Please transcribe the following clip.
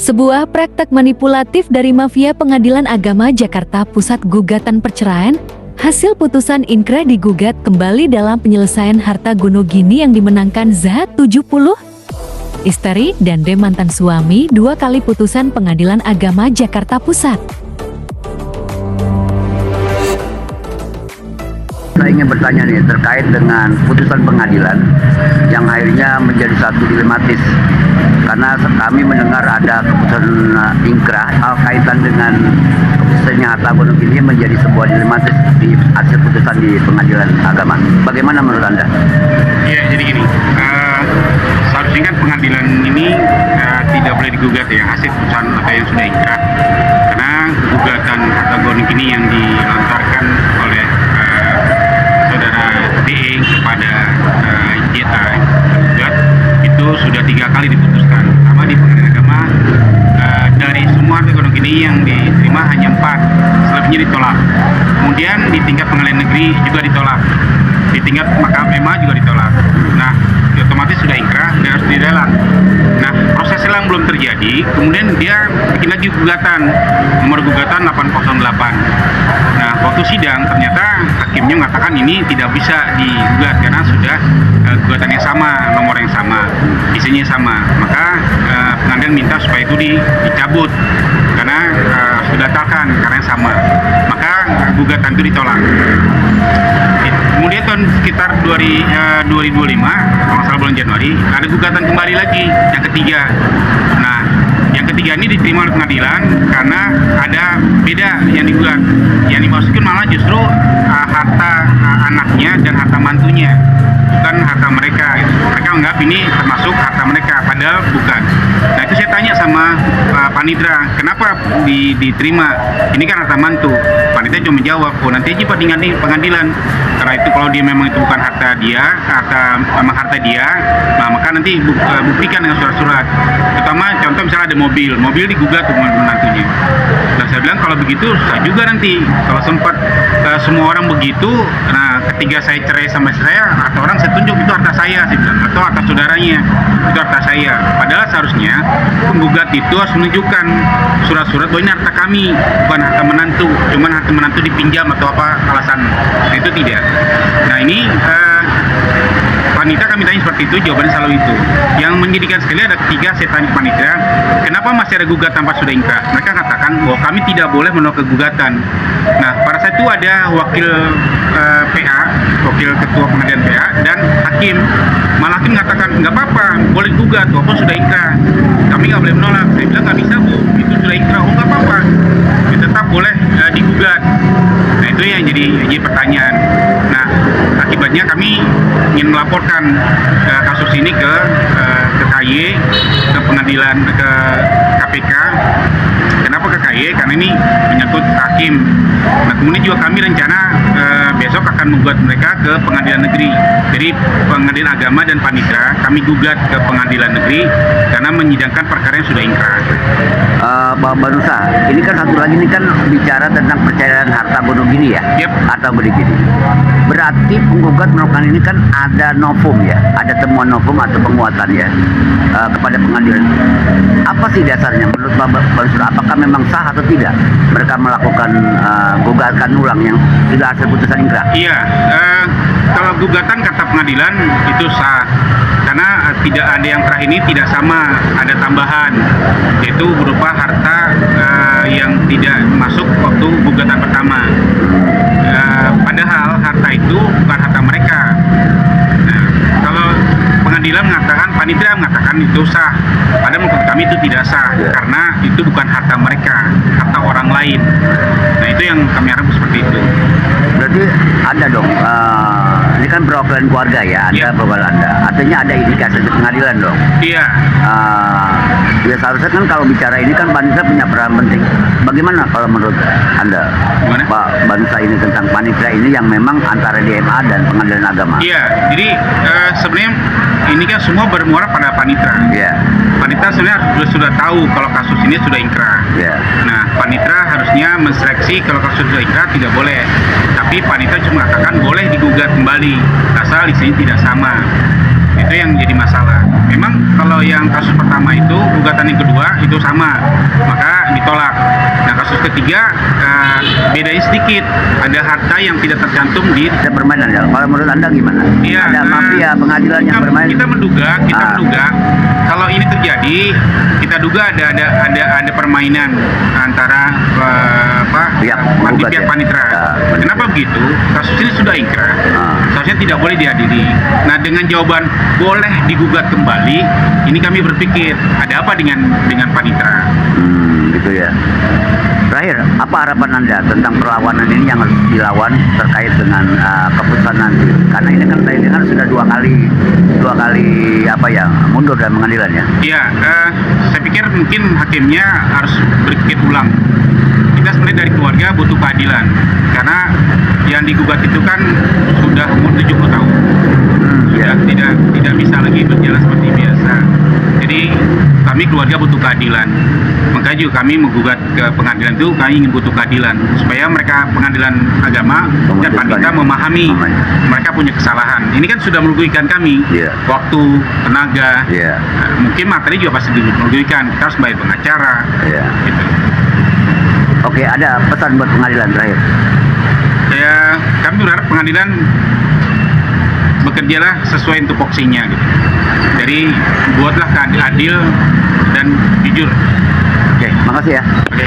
Sebuah praktek manipulatif dari mafia Pengadilan Agama Jakarta Pusat gugatan perceraian, hasil putusan inkrah digugat kembali dalam penyelesaian harta Gono Gini yang dimenangkan Zat 70. Istri dan D mantan suami 2 kali putusan Pengadilan Agama Jakarta Pusat. Saya ingin bertanya nih terkait dengan putusan pengadilan yang akhirnya menjadi satu dilematis karena kami mendengar ada keputusan inkrah kaitan dengan keputusannya harta Gono Gini menjadi sebuah dilematis di hasil putusan di pengadilan agama. Bagaimana menurut Anda? Iya, jadi gini, seharusnya kan pengadilan ini tidak boleh digugat ya hasil putusan atau yang sudah inkrah, karena gugatan harta Gono Gini yang dilontarkan oleh saudara DE kepada JA gugat itu sudah 3 kali diputuskan. Pertama di pengadilan agama, dari semua harta Gono Gini yang diterima hanya 4, selebihnya ditolak. Kemudian di tingkat pengadilan negeri juga ditolak, di tingkat mahkamah MA juga ditolak. Nah, otomatis sudah inkrah dan harus dilelang. Nah, proses lelang belum terjadi, kemudian dia bikin lagi gugatan, nomor gugatan 808. Nah, waktu sidang ternyata hakimnya mengatakan ini tidak bisa digugat karena sudah gugatan yang sama, nomor yang sama, isinya sama. Maka pengadilan minta supaya itu dicabut karena sudah batalkan karena yang sama. Maka gugatan itu ditolak. Kemudian tahun sekitar 2025, kalau salah bulan Januari, ada gugatan kembali lagi, yang ketiga. Nah, yang ketiga ini diterima oleh pengadilan karena ada beda yang digugat. Yang dimaksudkan malah justru harta anaknya dan harta mantunya, bukan harta mereka. Mereka anggap ini termasuk harta mereka, padahal bukan. Nah, itu saya tanya sama Panitra, kenapa diterima? Ini kan harta mantu. Panitra cuma menjawab, oh nanti aja Pak di pengadilan. Karena itu kalau dia memang itu bukan harta dia, memang harta dia, nah maka nanti buktikan dengan surat-surat. Terutama contoh misalnya ada mobil digugat untuk menantunya. Nah, saya bilang kalau begitu susah juga nanti. Kalau sempat semua orang begitu, nah ketika saya cerai sama saya, atau orang saya tunjuk itu harta saya, saya bilang, atau harta saudaranya itu harta saya. Padahal seharusnya penggugat itu harus menunjukkan surat-surat bahwa ini harta kami, bukan harta menantu. Cuman harta menantu dipinjam atau apa alasan. Nah, itu tidak. Nah, ini Panitra kami tanya seperti itu, jawabannya selalu itu. Yang menyedihkan sekali ada ketiga, saya tanya Panitra, kenapa masih ada gugatan pas sudah inkrah? Mereka katakan bahwa kami tidak boleh menolak gugatan. Nah, pada saat itu ada wakil PA, wakil ketua pengadilan PA dan hakim. Malah hakim mengatakan nggak apa-apa, boleh gugat walaupun sudah inkrah. Kami nggak boleh menolak. Saya bilang nggak bisa Bu, itu sudah inkrah. Oh nggak apa-apa, tetap boleh digugat. Nah, itu yang jadi pertanyaan. Nah, akibatnya kami ingin melaporkan kasus ini ke KY, ke pengadilan, ke KPK. Kenapa ke KY? Karena ini menyangkut hakim. Nah, kemudian juga kami rencana besok akan menggugat mereka ke pengadilan negeri. Jadi pengadilan agama dan Panitra kami gugat ke pengadilan negeri karena menyidangkan perkara yang sudah inkrah. Pak Banusa, ini kan satu lagi ini kan bicara tentang perceraian harta Gono Gini ya? Yep. Harta Gono Gini. Berarti penggugat melakukan ini kan ada novum ya, ada temuan novum atau penguatan ya kepada pengadilan. Apa sih dasarnya menurut Pak Banusa? Apakah memang sah atau tidak mereka melakukan gugatan ulang yang sudah hasil putusan inkrah? Iya, kalau gugatan kata pengadilan itu sah karena tidak ada yang terakhir ini tidak sama, ada tambahan yaitu berupa harta yang tidak masuk waktu gugatan pertama. Padahal harta itu bukan harta mereka. Nah, kalau pengadilan mengatakan, Panitra mengatakan itu sah, padahal menurut kami itu tidak sah karena itu bukan harta mereka, harta orang lain. Nah, itu yang kami harap seperti itu. Berarti ada dong, ini kan perwakilan keluarga ya, Anda perwakilan Anda. Artinya ada indikasi di pengadilan dong. Iya. Ya seharusnya kan kalau bicara ini kan Panitra punya peran penting. Bagaimana kalau menurut Anda, Gimana? Pak Banusa, ini tentang Panitra ini yang memang antara DMA dan pengadilan agama? Iya, jadi sebenarnya ini kan semua bermuara pada Panitra. Iya. Panitra sebenarnya sudah tahu kalau kasus ini sudah inkrah. Iya. Nah, Panitra harusnya menseleksi kalau kasus sudah inkrah tidak boleh. Tapi Panitra cuma mengatakan boleh digugat kembali kembali asal lisensi tidak sama. Itu yang jadi masalah. Memang kalau yang kasus pertama itu, gugatan yang kedua itu sama, maka ditolak. Nah, kasus ketiga bedanya sedikit, ada harta yang tidak tercantum di. Ada permainan ya. Kalau menurut Anda gimana? Iya, Ada mafia pengadilan yang bermain. Kita menduga kalau ini terjadi, kita duga ada permainan antara Pihak penggugat pihak ya? panitra. Ya, Kenapa begitu? Kasus ini sudah ingkrah. Seharusnya tidak boleh dihadiri. Nah, dengan jawaban boleh digugat kembali, ini kami berpikir ada apa dengan panitra. Gitu ya. Terakhir, apa harapan Anda tentang perlawanan ini yang harus dilawan terkait dengan keputusan nanti? Karena ini kan saya dengar sudah dua kali mundur dari pengadilan ya. Iya, saya pikir mungkin hakimnya harus berpikir ulang. Kita sebenarnya dari keluarga butuh keadilan, karena yang digugat itu kan sudah umur 70 tahun. Sudah tidak bisa lagi berjalan seperti biasa. Jadi kami keluarga butuh keadilan. Makanya juga kami menggugat ke pengadilan itu, kami ingin butuh keadilan supaya mereka pengadilan agama dan panitra memahami mereka punya kesalahan. Ini kan sudah merugikan kami, waktu, tenaga, mungkin materi juga pasti merugikan. Kita harus bayar pengacara. Gitu. Oke, ada pesan buat pengadilan terakhir. Ya, kami berharap pengadilan bekerjalah sesuai tupoksinya gitu. Jadi buatlah adil dan jujur. Oke, makasih ya. Oke.